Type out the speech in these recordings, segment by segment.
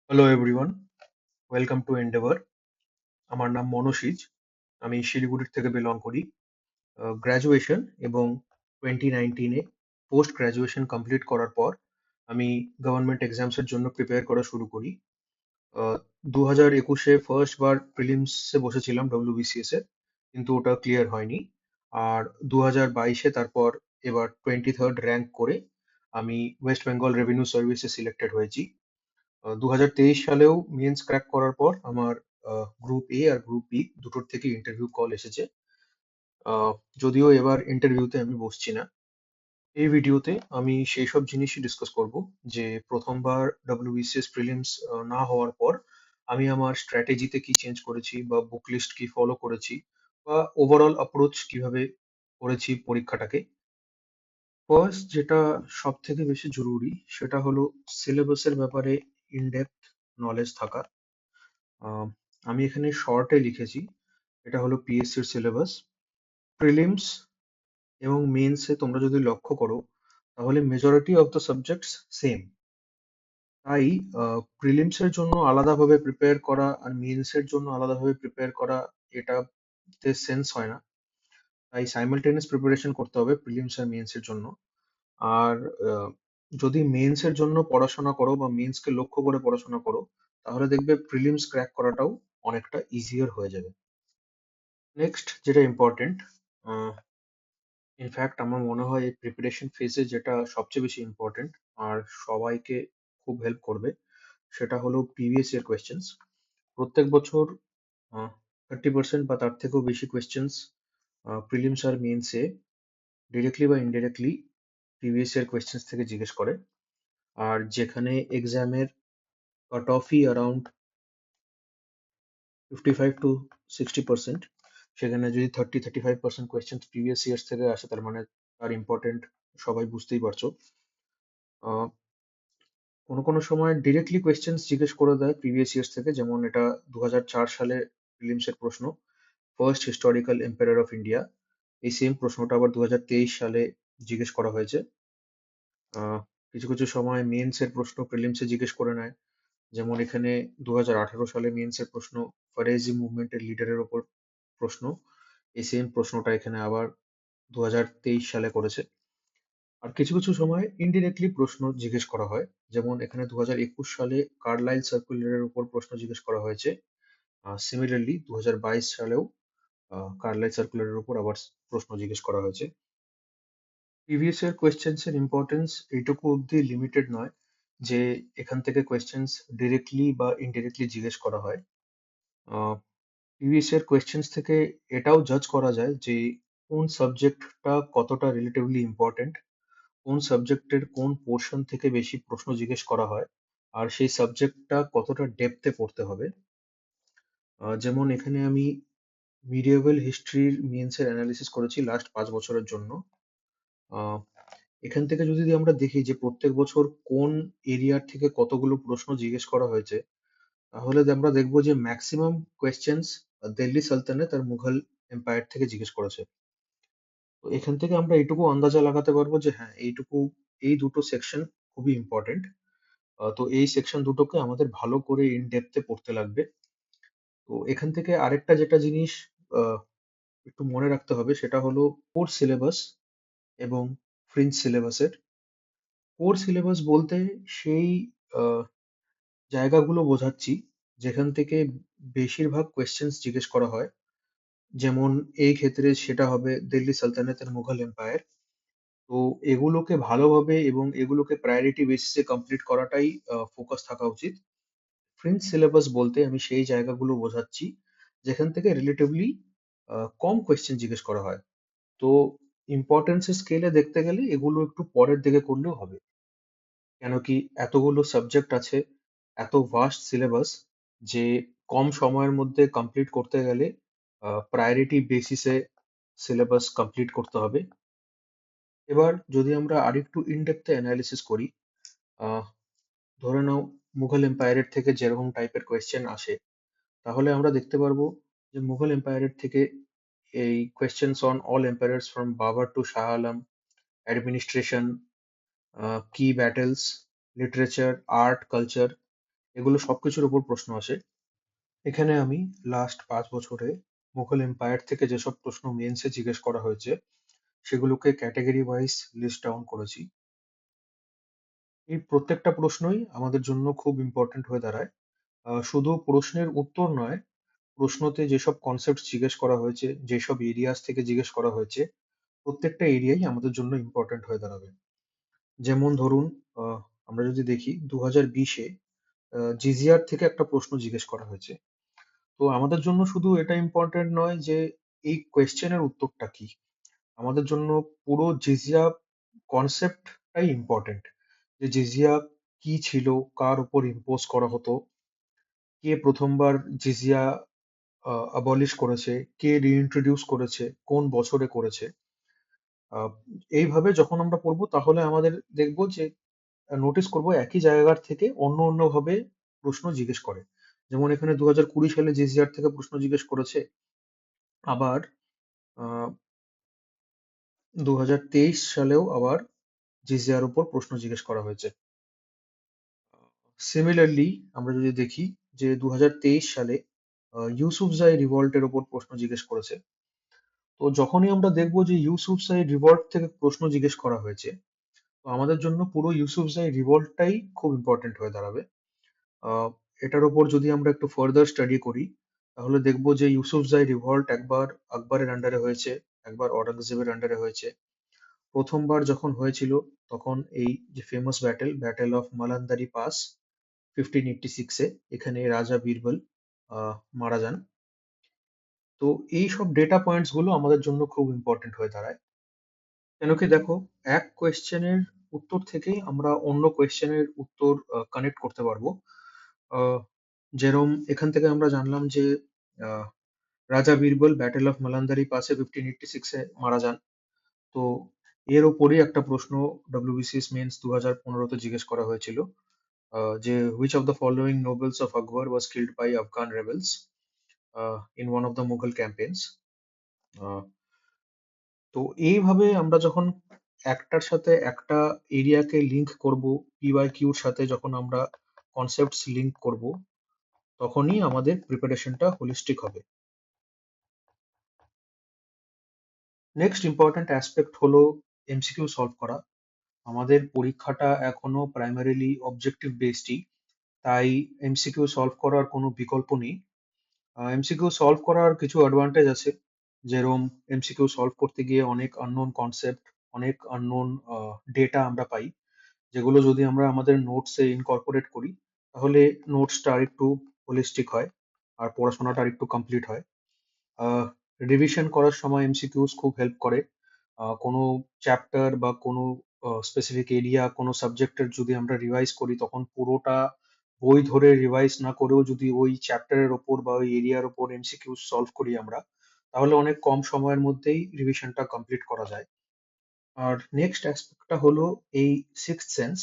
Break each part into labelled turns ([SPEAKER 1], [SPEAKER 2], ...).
[SPEAKER 1] Hello everyone, welcome to Endeavour. আমার নাম মনোশীজ। আমি শিলিগুড়ির থেকে বিলং করি। গ্র্যাজুয়েশন এবং 2019-এ পোস্ট গ্র্যাজুয়েশন কমপ্লিট করার পর আমি গভর্নমেন্ট এক্সামসের জন্য প্রিপেয়ার করা শুরু করি। 2021-এ ফার্স্ট বার প্রিলিমসে বসেছিলাম ডব্লিউবিসিএস এ, কিন্তু ওটা ক্লিয়ার হয়নি। আর 2022-এ তারপর এবার 23rd র্যাঙ্ক করে আমি ওয়েস্ট বেঙ্গল রেভিনিউ সার্ভিসে সিলেক্টেড হয়েছি। 2023 সালেও মেন্স ক্র্যাক করার পর আমার গ্রুপ এ আর গ্রুপ বি দুটোর থেকে ইন্টারভিউ কল এসেছে। আহ, যদিও এবার ইন্টারভিউতে আমি বসছি না। এই ভিডিওতে আমি সেই সব জিনিসই ডিসকাস করব যে প্রথমবার ডব্লিউবিসিএস প্রিলিমস না হওয়ার পর আমি আমার স্ট্র্যাটেজিতে কি চেঞ্জ করেছি বা বুক লিস্ট কি ফলো করেছি বা ওভারঅল অ্যাপ্রোচ কিভাবে করেছি পরীক্ষাটাকে। ফার্স্ট যেটা সব থেকে বেশি জরুরি সেটা হলো সিলেবাসের ব্যাপারে ইনডেপথ নলেজ থাকা। আহ, আমি এখানে শর্টে লিখেছি, এটা হলো পিএসসির সিলেবাস। প্রিলিমস এবং মেন্সে তোমরা যদি লক্ষ্য করো তাহলে majority of the subjects same. তাই প্রিলিমসের জন্য আলাদাভাবে প্রিপেয়ার করা আর মেন্সের জন্য আলাদাভাবে প্রিপেয়ার করা এটাতে সেন্স হয় না। তাই সাইমালটেনিয়াস প্রিপারেশন করতে হবে প্রিলিমস আর মেন্সের জন্য। আর আহ, যদি মেন্সের জন্য পড়াশোনা করো বা মেন্সকে লক্ষ্য করে পড়াশোনা করো তাহলে দেখবে প্রিলিমস ক্র্যাক করাটাও অনেকটা ইজিয়ার হয়ে যাবে। নেক্সট যেটা ইম্পর্টেন্ট, ইনফ্যাক্ট আমার মনে হয় এই প্রিপারেশন ফেজে যেটা সবচেয়ে বেশি ইম্পর্টেন্ট আর সবাইকে খুব হেল্প করবে সেটা হলো প্রিভিয়াস ইয়ার কোয়েশ্চেন্স। প্রত্যেক বছর 30% বা তার থেকেও বেশি কোয়েশ্চেন্স প্রিলিমস আর মেন্সে ডিরেক্টলি বা ইনডিরেক্টলি প্রিভিয়াস ইয়ার কোয়েশ্চেন্স থেকে জিজ্ঞেস করে। আর যেখানে এক্সামের কাট অফই অ্যারাউন্ড 55 to 60%, সেখানে যদি 35% কোয়েশ্চেন প্রিভিয়াস ইয়ার্স থেকে আসে তার মানে তার ইম্পর্টেন্ট সবাই বুঝতেই পারছো। আহ, কোনো কোনো সময় ডিরেক্টলি কোয়েশ্চেন্স জিজ্ঞেস করে দেয় প্রিভিয়াস ইয়ার্স থেকে, যেমন এটা 2004 সালে প্রিলিমসের প্রশ্ন, first historical empire of India. এই সেম প্রশ্নটা আবার 2023 সালে জিজ্ঞেস করা হয়েছে। আহ, কিছু কিছু সময় মেন্সের প্রশ্ন প্রিলিমসে জিজ্ঞেস করে নেয়, যেমন এখানে 2018 সালে মেন্সের প্রশ্ন ফরেজি মুভমেন্টের লিডারের ওপর প্রশ্ন। এই সেম প্রশ্নটা এখানে আবার 2023 সালে করেছে। আর কিছু কিছু সময় ইনডিরেক্টলি প্রশ্ন জিজ্ঞেস করা হয়, যেমন এখানে 2021 সালে কার্লাইল সার্কুলারের উপর প্রশ্ন জিজ্ঞেস করা হয়েছে। সিমিলারলি 2022 সালেও কার্লাইল সার্কুলারের উপর আবার প্রশ্ন জিজ্ঞেস করা হয়েছে। প্রিভিয়াস ইয়ার কোয়েশ্চেন্স এর ইম্পর্টেন্স এইটুকু অব্দি লিমিটেড নয় যে এখান থেকে কোয়েশ্চেন্স ডিরেক্টলি বা ইনডিরেক্টলি জিজ্ঞেস করা হয়। প্রিভিয়াস ইয়ার কোয়েশ্চেন্স থেকে এটাও জাজ করা যায় যে কোন সাবজেক্টটা কতটা রিলেটিভলি ইম্পর্টেন্ট, কোন সাবজেক্টের কোন পোর্শন থেকে বেশি প্রশ্ন জিজ্ঞেস করা হয়, আর সেই সাবজেক্টটা কতটা ডেপথে পড়তে হবে। যেমন এখানে আমি মিডিয়েভাল হিস্ট্রির মেন্সের অ্যানালিসিস করেছি লাস্ট 5 বছরের জন্য। আহ, এখান থেকে যদি আমরা দেখি যে প্রত্যেক বছর কোন এরিয়ার থেকে কতগুলো প্রশ্ন জিজ্ঞেস করা হয়েছে, তাহলে আমরা দেখবো যে ম্যাক্সিমাম কোয়েশ্চেন্স দিল্লি সালতানাত আর মুঘল এম্পায়ার থেকে জিজ্ঞেস করেছে। তো এখান থেকে আমরা এইটুকু আন্দাজা লাগাতে পারবো যে হ্যাঁ এইটুকু, এই দুটো সেকশন খুবই ইম্পর্টেন্ট। তো এই সেকশন দুটোকে আমাদের ভালো করে ইন ডেপথে পড়তে লাগবে। তো এখান থেকে আরেকটা যেটা জিনিস আহ, একটু মনে রাখতে হবে সেটা হলো কোর সিলেবাস এবং ফ্রিঞ্জ সিলেবাসের। কোর সিলেবাস বলতে সেই আহ, জায়গাগুলো বোঝাচ্ছি যেখান থেকে বেশিরভাগ কোয়েশ্চেন্স জিজ্ঞেস করা হয়। যেমন এই ক্ষেত্রে সেটা হবে দিল্লি সালতানাতের মুঘল এম্পায়ার। তো এগুলোকে ভালোভাবে এবং এগুলোকে প্রায়োরিটি বেসিসে কমপ্লিট করাটাই ফোকাস থাকা উচিত। ফ্রেঞ্চ সিলেবাস বলতে আমি সেই জায়গাগুলো বোঝাচ্ছি যেখান থেকে রিলেটিভলি কম কোয়েশ্চেন জিজ্ঞেস করা হয়। তো ইম্পর্টেন্সের স্কেলে দেখতে গেলে এগুলো একটু পরের দিকে করলেও হবে, কেন কি এতগুলো সাবজেক্ট আছে, এত ভাস্ট সিলেবাস যে কম সময়ের মধ্যে কমপ্লিট করতে গেলে প্রায়োরিটি বেসিসে সিলেবাস কমপ্লিট করতে হবে। এবার যদি আমরা আরেকটু ইনডেপথে অ্যানালিসিস করি, আহ, ধরে নাও মুঘল এম্পায়ারের থেকে যেরকম টাইপের কোয়েশ্চেন আসে, তাহলে আমরা দেখতে পারবো যে মুঘল এম্পায়ারের থেকে এই questions on all empires from Babur to Shah Alam, administration, key battles, literature, art, culture, এগুলো সবকিছুর উপর প্রশ্ন আসে। এখানে আমি লাস্ট 5 বছরে মুঘল এম্পায়ার থেকে যেসব প্রশ্ন মেন্সে জিজ্ঞেস করা হয়েছে সেগুলোকে ক্যাটাগরি ওয়াইজ লিস্ট ডাউন করেছি। এই প্রত্যেকটা প্রশ্নই আমাদের জন্য খুব ইম্পর্ট্যান্ট হয়ে দাঁড়ায়। শুধু প্রশ্নের উত্তর নয়, প্রশ্নতে যেসব কনসেপ্ট জিজ্ঞেস করা হয়েছে, যেসব এরিয়াস থেকে জিজ্ঞেস করা হয়েছে, প্রত্যেকটা এরিয়াই আমাদের জন্য ইম্পর্ট্যান্ট হয়ে দাঁড়াবে। যেমন ধরুন, আহ, আমরা যদি দেখি 2020-এ জিজিআর থেকে একটা প্রশ্ন জিজ্ঞেস করা হয়েছে। তো আমাদের জন্য শুধু এটা ইম্পর্ট্যান্ট নয় যে এই কোয়েশ্চেনের উত্তরটা কি, আমাদের জন্য পুরো জিজিয়া কনসেপ্টটাই ইম্পর্ট্যান্ট। যে জিজিয়া কি ছিল, কার উপর ইম্পোজ করা হতো, কে প্রথমবার জিজিয়া অ্যাবলিশ করেছে, কে রিইন্ট্রোডিউস করেছে, কোন বছরে করেছে। আহ, এইভাবে যখন আমরা পড়বো তাহলে আমাদের দেখবো যে নোটিস করব একই জায়গার থেকে অন্য অন্য ভাবে প্রশ্ন জিজ্ঞেস করে। যেমন এখানে 2020 সালে জিজিআর থেকে প্রশ্ন জিজ্ঞেস করেছে, আবার আহ 2023 সালেও আবার জিজিআর উপর প্রশ্ন জিজ্ঞেস করা হয়েছে। সিমিলারলি আমরা যদি দেখি যে 2023 সালে ইউসুফজাই রিভল্টের উপর প্রশ্ন জিজ্ঞেস করেছে। তো যখনই আমরা দেখবো যে ইউসুফজাই রিভল্ট থেকে প্রশ্ন জিজ্ঞেস করা হয়েছে, তো আমাদের জন্য পুরো ইউসুফজাই রিভল্টটাই খুব ইম্পর্টেন্ট হয়ে দাঁড়াবে। আহ, এটার উপর যদি আমরা একটু ফার্দার স্টাডি করি তাহলে দেখবো যে ইউসুফজাই রিভল্ট একবার আকবরের আন্ডারে হয়েছে, একবার অরঙ্গজেবের আন্ডারে হয়েছে। প্রথমবার যখন হয়েছিল তখন এই যে ফেমাস ব্যাটেল অফ মালান্দারি পাস 1586-এ, এখানে রাজা বীরবল মারা যান। তো এই সব ডেটা পয়েন্টস গুলো আমাদের জন্য খুব ইম্পর্টেন্ট হয়ে দাঁড়ায়। কেন কি দেখো, এক কোয়েশ্চেনের উত্তর থেকে আমরা অন্য কোয়েশ্চেনের উত্তর কানেক্ট করতে পারবো। আহ, যেরম এখান থেকে আমরা জানলাম যে আহ, রাজা বীরবল ব্যাটেল অফ মালান্দারি পাসে 1586-এ মারা যান। তো এর ওপরই একটা প্রশ্ন ডব্লিউবিসিএস মেন্স 2015-তে জিজ্ঞেস করা হয়েছিল, যে which of the following nobles of Akbar was killed by Afghan rebels in one of the Mughal campaigns. আহ, তো এইভাবে আমরা যখন একটার সাথে একটা এরিয়াকে লিংক করব, পিওয়াইকিউর সাথে যখন আমরা কনসেপ্টস লিংক করব, তখনই আমাদের প্রিপারেশনটা হোলিস্টিক হবে। নেক্সট ইম্পর্ট্যান্ট অ্যাসপেক্ট হলো এমসিকিউ সলভ করা। আমাদের পরীক্ষাটা এখনো প্রাইমারিলি অবজেক্টিভ বেসডই, তাই এমসিকিউ সলভ করার কোনো বিকল্প নেই। এমসিকিউ সলভ করার কিছু অ্যাডভান্টেজ আছে, যেরকম এমসিকিউ সলভ করতে গিয়ে অনেক আননোন কনসেপ্ট, অনেক আননোন ডেটা আমরা পাই, যেগুলো যদি আমরা আমাদের নোটসে ইনকর্পোরেট করি তাহলে নোটসটা আরেকটু হোলিস্টিক হয় আর পড়াশোনাটা আরেকটু কমপ্লিট হয়। রিভিশন করার সময় এমসিকিউস খুব হেল্প করে। কোনো চ্যাপ্টার বা কোনো স্পেসিফিক এরিয়া, কোনো সাবজেক্টের যদি আমরা রিভাইজ করি তখন পুরোটা বই ধরে রিভাইজ না করেও যদি ওই চ্যাপ্টারের ওপর বা ওই এরিয়ার ওপর এমসিকিউ সলভ করি আমরা, তাহলে অনেক কম সময়ের মধ্যেই রিভিশনটা কমপ্লিট করা যায়। আর নেক্সট অ্যাসপেক্টটা হলো এই সিক্সথ সেন্স।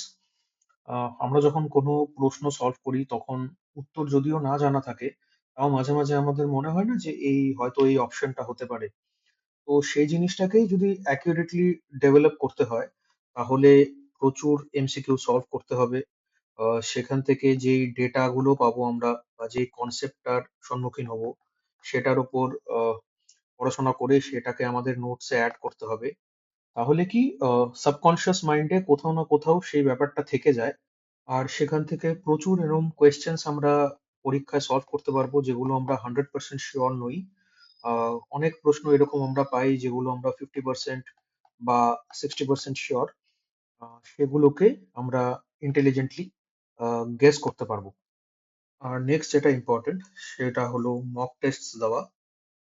[SPEAKER 1] আমরা যখন কোনো প্রশ্ন সলভ করি তখন উত্তর যদিও না জানা থাকে, তাও মাঝে মাঝে আমাদের মনে হয় না যে এই হয়তো এই অপশনটা হতে পারে। তো সেই জিনিসটাকেই যদি অ্যাকিউরেটলি ডেভেলপ করতে হয় তাহলে প্রচুর এমসিকিউ সলভ করতে হবে। সেখান থেকে যেই ডেটা গুলো পাবো আমরা বা যেই কনসেপ্টটার সম্মুখীন হব সেটার উপর পড়াশোনা করে সেটাকে আমাদের নোটসে অ্যাড করতে হবে। তাহলে কি সাবকনশিয়াস মাইন্ডে কোথাও না কোথাও সেই ব্যাপারটা থেকে যায়, আর সেখান থেকে প্রচুর এরকম কোয়েশ্চেন্স আমরা পরীক্ষায় সলভ করতে পারবো যেগুলো আমরা 100% শিওর নই। অনেক প্রশ্ন এরকম আমরা পাই যেগুলো আমরা 50% বা 60% শিওর, সেগুলোকে আমরা ইন্টেলিজেন্টলি গেস করতে পারবো। আর নেক্সট যেটা ইম্পর্টেন্ট সেটা হলো মক টেস্ট দেওয়া।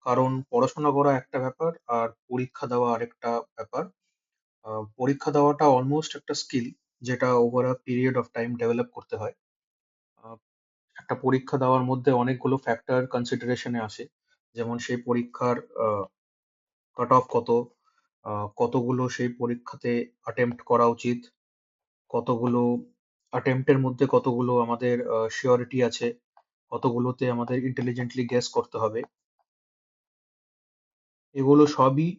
[SPEAKER 1] কারণ পড়াশোনা করা একটা ব্যাপার আর পরীক্ষা দেওয়া আরেকটা ব্যাপার। পরীক্ষা দেওয়াটা অলমোস্ট একটা স্কিল যেটা over a period of time develop করতে হয়। আহ, একটা পরীক্ষা দেওয়ার মধ্যে অনেকগুলো ফ্যাক্টর কনসিডারেশনে আসে, যেমন সেই পরীক্ষার কাট অফ কত, কতগুলো সেই পরীক্ষাতে অ্যাটেম্প্ট করা উচিত, কতগুলো অ্যাটেম্প্টের মধ্যে কতগুলো আমাদের শিওরিটি আছে, কতগুলোতে আমাদের ইন্টেলিজেন্টলি গেস করতে হবে, এগুলো সবই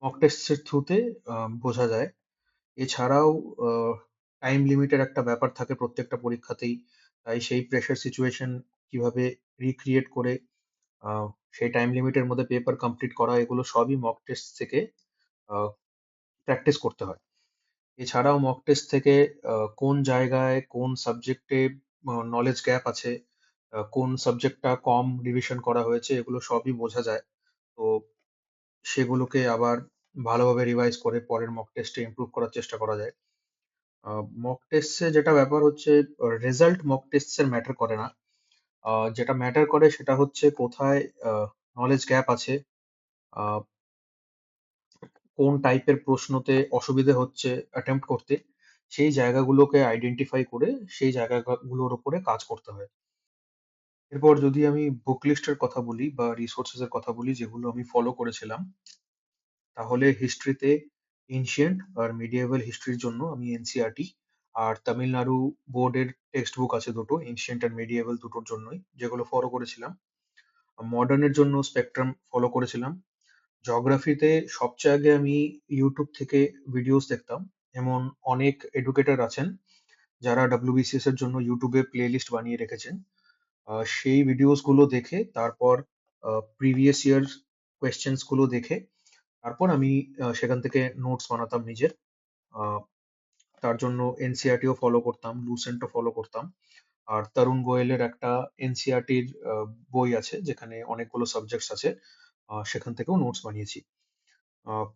[SPEAKER 1] মক টেস্টের থ্রুতে বোঝা যায়। এছাড়াও টাইম লিমিটের একটা ব্যাপার থাকে প্রত্যেকটা পরীক্ষাতেই। তাই সেই প্রেশার সিচুয়েশন কিভাবে রিক্রিয়েট করে আহ, সেই টাইম লিমিটের মধ্যে পেপার কমপ্লিট করা, এগুলো সবই মক টেস্ট থেকে প্র্যাকটিস করতে হয়। এছাড়াও মক টেস্ট থেকে কোন জায়গায় কোন সাবজেক্টে নলেজ গ্যাপ আছে, কোন সাবজেক্টটা কম রিভিশন করা হয়েছে, এগুলো সবই বোঝা যায়। তো সেগুলোকে আবার ভালোভাবে রিভাইজ করে পরের মক টেস্টে ইমপ্রুভ করার চেষ্টা করা যায়। মক টেস্টে যেটা ব্যাপার হচ্ছে, রেজাল্ট মক টেস্টের ম্যাটার করে না। যেটা ম্যাটার করে সেটা হচ্ছে কোথায় নলেজ গ্যাপ আছে, আহ, কোন টাইপের প্রশ্নতে অসুবিধে হচ্ছে অ্যাটেম্প্ট করতে, সেই জায়গাগুলোকে আইডেন্টিফাই করে সেই জায়গাগুলোর উপরে কাজ করতে হয়। এরপর যদি আমি বুক লিস্টের কথা বলি বা রিসোর্সেস এর কথা বলি যেগুলো আমি ফলো করেছিলাম, তাহলে হিস্ট্রিতে এনশিয়েন্ট আর মিডিয়েভাল হিস্ট্রির জন্য আমি এনসিইআরটি আর তামিলনাড়ু বোর্ডের টেক্সট বুক আছে দুটো, এনশিয়েন্ট আর মিডিয়েভাল দুটোর জন্যই, যেগুলো ফলো করেছিলাম। মডার্নের জন্য স্পেকট্রাম ফলো করেছিলাম। জিওগ্রাফিতে সবচেয়ে আগে আমি ইউটিউব থেকে ভিডিওস দেখতাম। এমন অনেক এডুকেটর আছেন যারা ডব্লিউবিসিএস এর জন্য ইউটিউবে প্লে লিস্ট বানিয়ে রেখেছেন। সেই ভিডিওস গুলো দেখে তারপর প্রিভিয়াস ইয়ার কোয়েশ্চেন্স গুলো দেখে তারপর আমি সেখান থেকে নোটস বানাতাম নিজের। আহ, তার জন্য এনসিইআরটিও ফলো করতাম, লুসেন্টও ফলো করতাম। আর তরুণ গোয়েলের একটা এনসিইআরটির বই আছে যেখানে অনেকগুলো সাবজেক্টস আছে, সেখান থেকেও নোটস বানিয়েছি।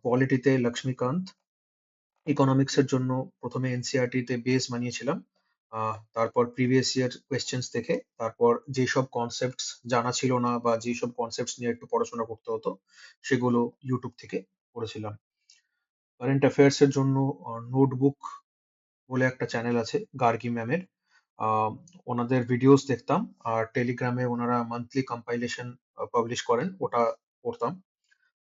[SPEAKER 1] পলিটিতে লক্ষ্মীকান্ত, ইকোনমিক্স এর জন্য প্রথমে এনসিইআরটি তে বেস বানিয়েছিলাম। তারপর প্রিভিয়াস ইয়ার কোয়েশ্চেন্স দেখে তারপর যেসব কনসেপ্টস জানা ছিল না বা যেসব কনসেপ্টস নিয়ে একটু পড়াশোনা করতে হতো সেগুলো ইউটিউব থেকে পড়েছিলাম। কারেন্ট অ্যাফেয়ার্স এর জন্য নোটবুক বলে একটা চ্যানেল আছে গার্গী ম্যামের, আহ, ওনাদের ভিডিওস দেখতাম। আর টেলিগ্রামে ওনারা মান্থলি কম্পাইলেশন পাবলিশ করেন, ওটা পড়তাম।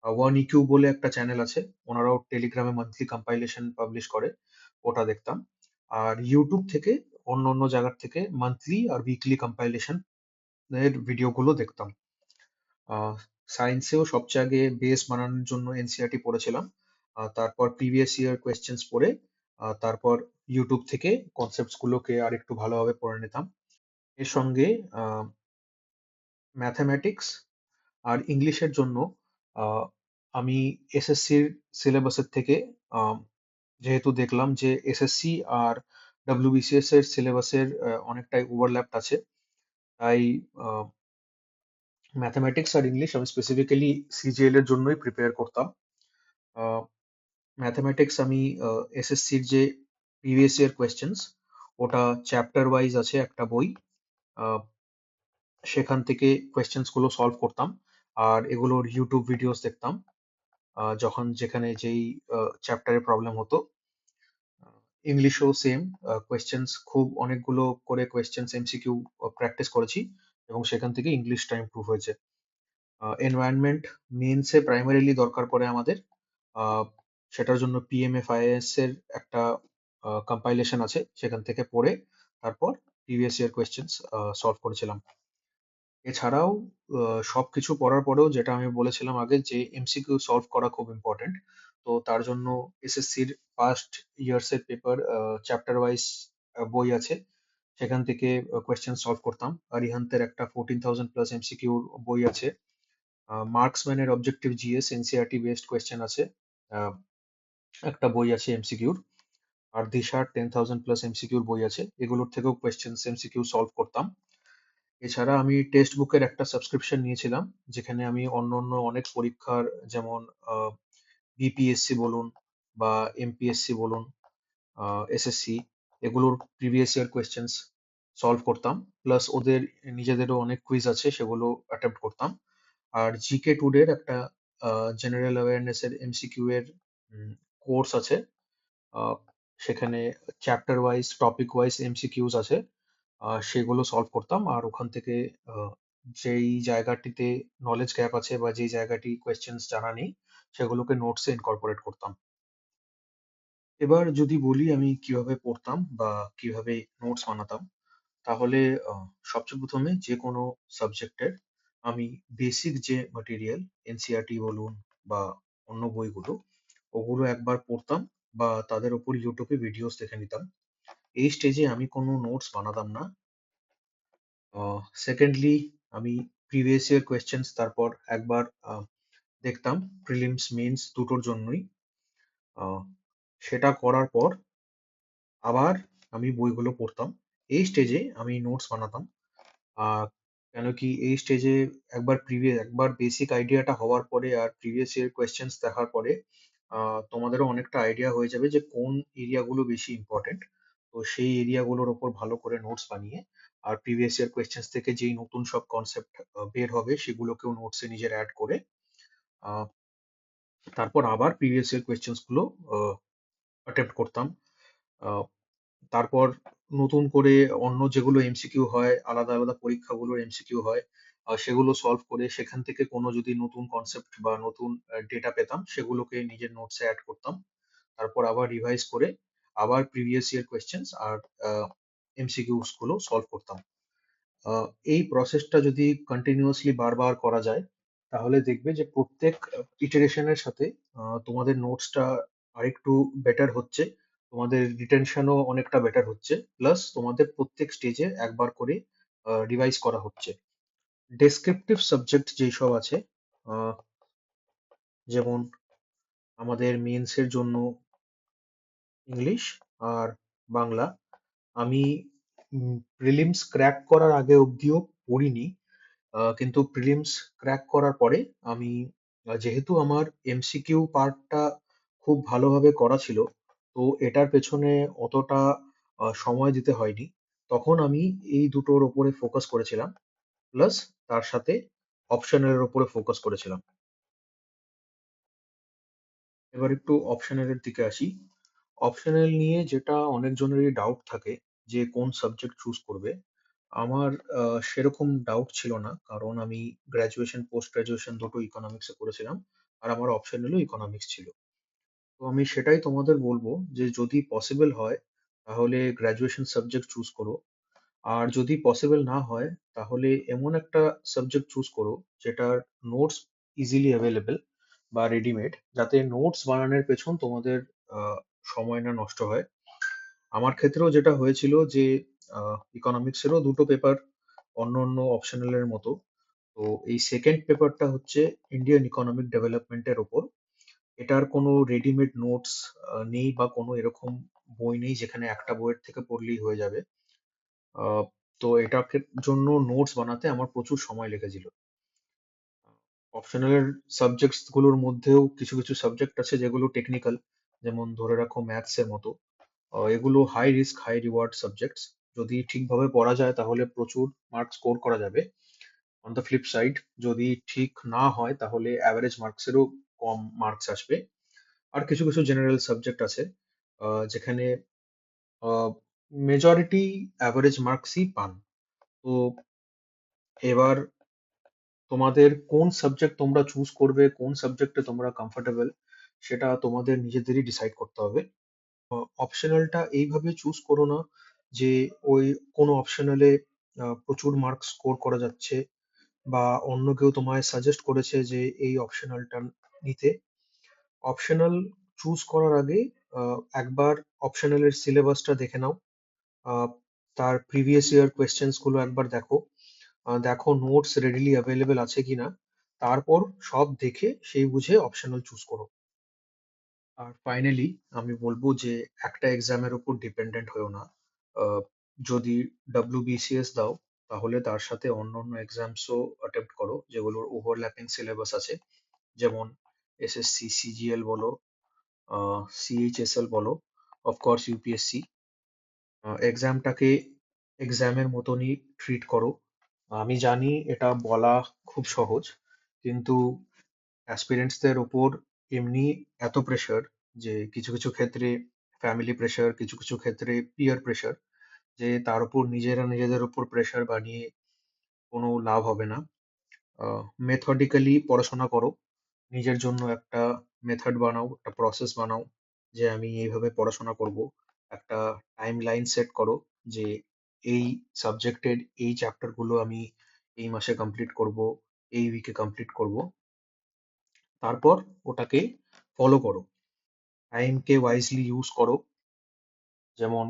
[SPEAKER 1] ওয়ান ইকিউ বলে একটা চ্যানেল আছে, ওনারাও টেলিগ্রামে মান্থলি কম্পাইলেশন পাবলিশ করে, ওটা দেখতাম। আর ইউটিউব থেকে অন্য অন্য জায়গার থেকে মান্থলি আর উইকলি কম্পাইলেশন এর ভিডিওগুলো দেখতাম। সায়েন্সেও সবচেয়ে আগে বেস বানানোর জন্য এনসিইআরটি পড়েছিলাম। তারপর প্রিভিয়াস ইয়ার কোয়েশ্চেন্স পড়ে তারপর ইউটিউব থেকে কনসেপ্টস গুলোকে আর একটু ভালোভাবে পড়ে নিতাম। এর সঙ্গে ম্যাথামেটিক্স আর ইংলিশের জন্য আহ, আমি এসএসসির সিলেবাসের থেকে, আম, যেহেতু দেখলাম যে এসএসসি আর ডব্লিউবিসিএস এর সিলেবাসের অনেকটাই ওভারল্যাপ আছে, তাই ম্যাথামেটিক্স আর ইংলিশ আমি স্পেসিফিক্যালি সিজিএল এর জন্যই প্রিপেয়ার করতাম। ম্যাথামেটিক্স আমি এসএসসির যে প্রিভিয়াস ইয়ার কোয়েশ্চেন্স, ওটা চ্যাপ্টার ওয়াইজ আছে একটা বই, আহ, সেখান থেকে কোয়েশ্চেন্স গুলো সলভ করতাম। আর এগুলোর ইউটিউব ভিডিওস দেখতাম যখন যেখানে যেই চ্যাপ্টারে প্রবলেম হতো। ইংলিশও সেম, কোয়েশ্চেন্স খুব অনেকগুলো করে কোয়েশ্চেন্স এমসিকিউ প্র্যাকটিস করেছি এবং সেখান থেকে ইংলিশটা ইমপ্রুভ হয়েছে। এনভায়রনমেন্ট মেন্সে প্রাইমারিলি দরকার পড়ে আমাদের, আহ, সেটার জন্য পিএমএফআইএস এর একটা কম্পাইলেশন আছে, সেখান থেকে পড়ে তারপর প্রিভিয়াস ইয়ার কোয়েশ্চেন্স সলভ করেছিলাম। এছাড়াও সবকিছু পড়ার পরেও যেটা আমি বলেছিলাম আগে যে এমসিকিউ সলভ করা খুব ইম্পর্টেন্ট, তো তার জন্য এসএসসির ফার্স্ট ইয়ার্স এর পেপার চ্যাপ্টার ওয়াইজ বই আছে, সেখান থেকে কোয়েশ্চেন সলভ করতাম। আরিহান্তের একটা 14,000 প্লাস এমসিকিউ বই আছে। মার্কসম্যানের objective GS NCERT based question আছে, আহ, একটা বই আছে এমসিকিউর। আর দিশার 10,000 প্লাস এমসিকিউর বই আছে, এগুলোর থেকেও কোয়েশ্চেন এমসিকিউ সলভ করতাম। এছাড়া আমি টেক্সট বুকের একটা সাবস্ক্রিপশন নিয়েছিলাম যেখানে আমি অন্য অন্য অনেক পরীক্ষার, যেমন বিপিএসসি বলুন বা এমপিএসসি বলুন, এসএসসি, এগুলোর প্রিভিয়াস ইয়ার কোয়েশ্চেন্স সলভ করতাম। প্লাস ওদের নিজেদেরও অনেক কুইজ আছে, সেগুলো অ্যাটেম্প্ট করতাম। আর জিকে টুডের একটা জেনারেল অ্যাওয়ারনেস এর এমসিকিউ এর কোর্স আছে, আহ, সেখানে chapter wise topic wise MCQs আছে, সেগুলো সলভ করতাম। আর ওখান থেকে আহ, যেই জায়গাটিতে নলেজ গ্যাপ আছে বা যেই জায়গাটি কোয়েশ্চেন্স জানা নেই সেগুলোকে নোটসে ইনকর্পোরেট করতাম। এবার যদি বলি আমি কিভাবে পড়তাম বা কিভাবে নোটস বানাতাম, তাহলে আহ, সবচেয়ে প্রথমে যে কোনো সাবজেক্টের আমি বেসিক যে ম্যাটেরিয়াল, এনসিইআরটি বলুন বা অন্য বইগুলো, ওগুলো একবার পড়তাম বা তাদের উপর ইউটিউবে ভিডিওস দেখে নিতাম। এই স্টেজে আমি কোনো নোটস বানাতাম না। সেকেন্ডলি, আমি প্রিভিয়াস ইয়ার কোয়েশ্চেন্স তারপর একবার দেখতাম, প্রিলিমস মেন্স দুটোর জন্যই। আহ, সেটা করার পর আবার আমি বইগুলো পড়তাম। এই স্টেজে আমি নোটস বানাতাম। আহ কেন কি এই স্টেজে একবার বেসিক আইডিয়াটা হওয়ার পরে আর প্রিভিয়াস ইয়ার কোয়েশ্চেন্স দেখার পরে তোমাদেরও অনেকটা আইডিয়া হয়ে যাবে যে কোন এরিয়াগুলো বেশি ইম্পর্টেন্ট। তো সেই এরিয়াগুলোর ওপর ভালো করে নোটস বানিয়ে আর প্রিভিয়াস ইয়ার কোয়েশ্চেন্স থেকে যেই নতুন সব কনসেপ্ট বের হবে সেগুলোকেও নোটসে নিজের অ্যাড করে আহ, তারপর আবার প্রিভিয়াস ইয়ার কোয়েশ্চেন্স গুলো অ্যাটেম্প্ট করতাম। আহ, তারপর নতুন করে অন্য যেগুলো এমসিকিউ হয়, আলাদা আলাদা পরীক্ষাগুলোর এমসিকিউ হয়, সেগুলো সলভ করে সেখান থেকে কোনো যদি নতুন কনসেপ্ট বা নতুন ডেটা পেতাম সেগুলোকে নিজের নোটসে অ্যাড করতাম। তারপর আবার রিভাইজ করে আবার প্রিভিয়াস ইয়ার কোয়েশ্চেন্স আর এমসিকিউস গুলো সলভ করতাম। আহ, এই প্রসেসটা যদি কন্টিনিউয়াসলি বারবার করা যায় তাহলে দেখবে যে প্রত্যেক ইটারেশনের সাথে তোমাদের নোটসটা আরেকটু বেটার হচ্ছে, তোমাদের রিটেনশনও অনেকটা বেটার হচ্ছে, প্লাস তোমাদের প্রত্যেক স্টেজে একবার করে রিভাইজ করা হচ্ছে। ডেসক্রিপটিভ সাবজেক্ট যেসব আছে, আহ, যেমন আমাদের মেন্সের জন্য ইংলিশ আর বাংলা, আমি প্রিলিমস ক্র্যাক করার আগে অবধিও পড়িনি। কিন্তু প্রিলিমস ক্র্যাক করার পরে আমি যেহেতু আমার এমসিকিউ পার্টটা খুব ভালোভাবে করা ছিল, তো এটার পেছনে অতটা সময় দিতে হয়নি। তখন আমি এই দুটোর ওপরে ফোকাস করেছিলাম, প্লাস তার সাথে অপশনালের ওপরে ফোকাস করেছিলাম। এবার একটু অপশনালের দিকে আসি। অপশনাল নিয়ে যেটা অনেকজনেরই ডাউট থাকে যে কোন সাবজেক্ট চুজ করবে। আমার সেরকম ডাউট ছিল না, কারণ আমি গ্রাজুয়েশন পোস্ট গ্রাজুয়েশন দুটো ইকোনমিক্সে করেছিলাম আর আমার অপশনালও ইকোনমিক্স ছিল। তো আমি সেটাই তোমাদের বলবো যে যদি পসিবল হয় তাহলে গ্রাজুয়েশন সাবজেক্ট চুজ করো। আর যদি পসিবল না হয় তাহলে এমন একটা সাবজেক্ট চুজ করো যেটার নোটস ইজিলি অ্যাভেলেবেল বা রেডিমেড, যাতে নোটস বানানোর পেছন তোমাদের সময় না নষ্ট হয়। আমার ক্ষেত্রেও যেটা হয়েছিল যে ইকোনমিক্সেরও দুটো পেপার অন্য অন্য অপশনালের মতো। তো এই সেকেন্ড পেপারটা হচ্ছে ইন্ডিয়ান ইকোনমিক ডেভেলপমেন্টের ওপর। এটার কোনো রেডিমেড নোটস নেই বা কোনো এরকম বই নেই যেখানে একটা বইয়ের থেকে পড়লেই হয়ে যাবে। আহ, তো এটার জন্য নোটস বানাতে আমার প্রচুর সময় লেগেছিল। অপশনাল সাবজেক্টস গুলোর মধ্যেও কিছু কিছু সাবজেক্ট আছে যেগুলো টেকনিক্যাল, যেমন ধরে রাখো ম্যাথস এর মতো। এগুলো high risk high reward subjects. যদি ঠিকভাবে পড়া যায় তাহলে প্রচুর মার্ক স্কোর করা যাবে। অন দ্য ফ্লিপ সাইড, যদি ঠিক না হয় তাহলে অ্যাভারেজ মার্কসেরও কম মার্কস আসবে। আর কিছু কিছু জেনারেল সাবজেক্ট আছে যেখানে মেজরিটি অ্যাভারেজ মার্কসই পান। তো এবার তোমাদের কোন সাবজেক্ট তোমরা চুজ করবে, কোন সাবজেক্টে তোমরা কমফোর্টেবল, সেটা তোমাদের নিজেদেরই ডিসাইড করতে হবে। অপশনালটা এইভাবে চুজ করো না যে ওই কোনো অপশনালে প্রচুর মার্ক স্কোর করা যাচ্ছে বা অন্য কেউ তোমায় সাজেস্ট করেছে যে এই অপশনালটা নিতে। অপশনাল চুজ করার আগে একবার অপশনালের সিলেবাসটা দেখে নাও। আহ, তার প্রিভিয়াস ইয়ার কোয়েশ্চেন্স গুলো একবার দেখো। দেখো নোটস রেডিলি অ্যাভেলেবেল আছে কিনা। তারপর সব দেখে সেই বুঝে অপশনাল চুজ করো। আর ফাইনালি আমি বলবো যে একটা এক্সামের উপর ডিপেন্ডেন্ট হয়েও না। আহ, যদি ডব্লিউবিসিএস দাও তাহলে তার সাথে অন্য অন্য এক্সামসও অ্যাটেম্প্ট করো যেগুলোর ওভারল্যাপিং সিলেবাস আছে, যেমন এসএসসি সিজিএল বলো, সিএইচএসএল বলো, অফকোর্স ইউপিএসসি। এক্সামটাকে এক্সামের মতনই ট্রিট করো। আমি জানি এটা বলা খুব সহজ, কিন্তু অ্যাসপিরেন্টসদের ওপর এমনি এত প্রেশার যে কিছু কিছু ক্ষেত্রে ফ্যামিলি প্রেশার, কিছু কিছু ক্ষেত্রে পিয়ার প্রেশার, যে তার উপর নিজেরা নিজেদের উপর প্রেশার বানিয়ে কোনো লাভ হবে না। মেথডিক্যালি পড়াশোনা করো, নিজের জন্য একটা মেথড বানাও, একটা প্রসেস বানাও যে আমি এইভাবে পড়াশোনা করব। একটা টাইম লাইন সেট করো যে এই সাবজেক্টের এই চ্যাপ্টার গুলো আমি এই মাসে কমপ্লিট করব, এই উইকে কমপ্লিট করব। তারপর ওটাকে ফলো করো, টাইমকে ওয়াইজলি ইউজ করো। যেমন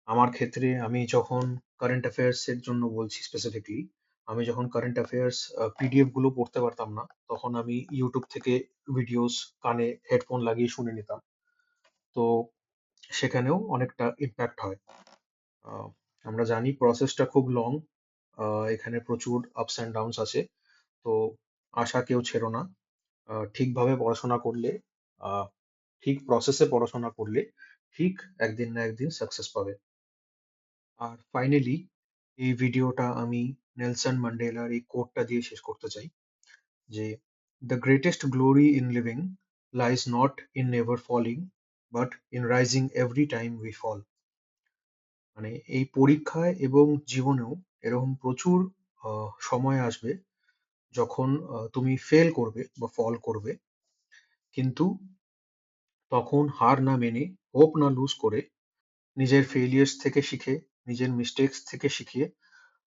[SPEAKER 1] আমার ক্ষেত্রে আমি যখন কারেন্ট অ্যাফেয়ার্স এর জন্য বলছি স্পেসিফিকলি, আমি যখন কারেন্ট অ্যাফেয়ার্স পিডিএফ গুলো পড়তে পারতাম না, তখন আমি ইউটিউব থেকে ভিডিওস কানে হেডফোন লাগিয়ে শুনে নিতাম। তো সেখানেও অনেকটা ইম্প্যাক্ট হয়। আহ, আমরা জানি প্রসেসটা খুব লং, এখানে প্রচুর আপস অ্যান্ড ডাউনস আছে। তো আশা কেউ ছেড়ো না। ঠিকভাবে পড়াশোনা করলে, আহ, ঠিক প্রসেসে পড়াশোনা করলে ঠিক একদিন না একদিন সাকসেস পাবে। আর ফাইনালি এই ভিডিওটা আমি নেলসন ম্যান্ডেলার এই কোটটা দিয়ে শেষ করতে চাই, যে the greatest glory in living lies not in never falling but in rising every time we fall. মানে এই পরীক্ষায় এবং জীবনেও এরকম প্রচুর সময় আসবে যখন তুমি ফেল করবে বা ফল করবে, কিন্তু তখন হার না মেনে, হোপ না লুজ করে, নিজের ফেলিয়ার্স থেকে শিখে, নিজের মিস্টেক্স থেকে শিখে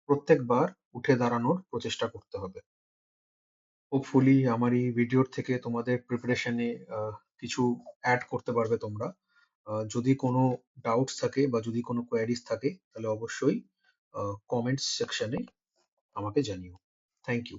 [SPEAKER 1] প্রত্যেকবার উঠে দাঁড়ানোর প্রচেষ্টা করতে হবে। হোপফুলি আমার এই ভিডিওর থেকে তোমাদের প্রিপারেশনে কিছু অ্যাড করতে পারবে তোমরা। যদি কোনো ডাউটস থাকে বা যদি কোনো কোয়ারিজ থাকে, তাহলে অবশ্যই কমেন্টস সেকশনে আমাকে জানিও। Thank you.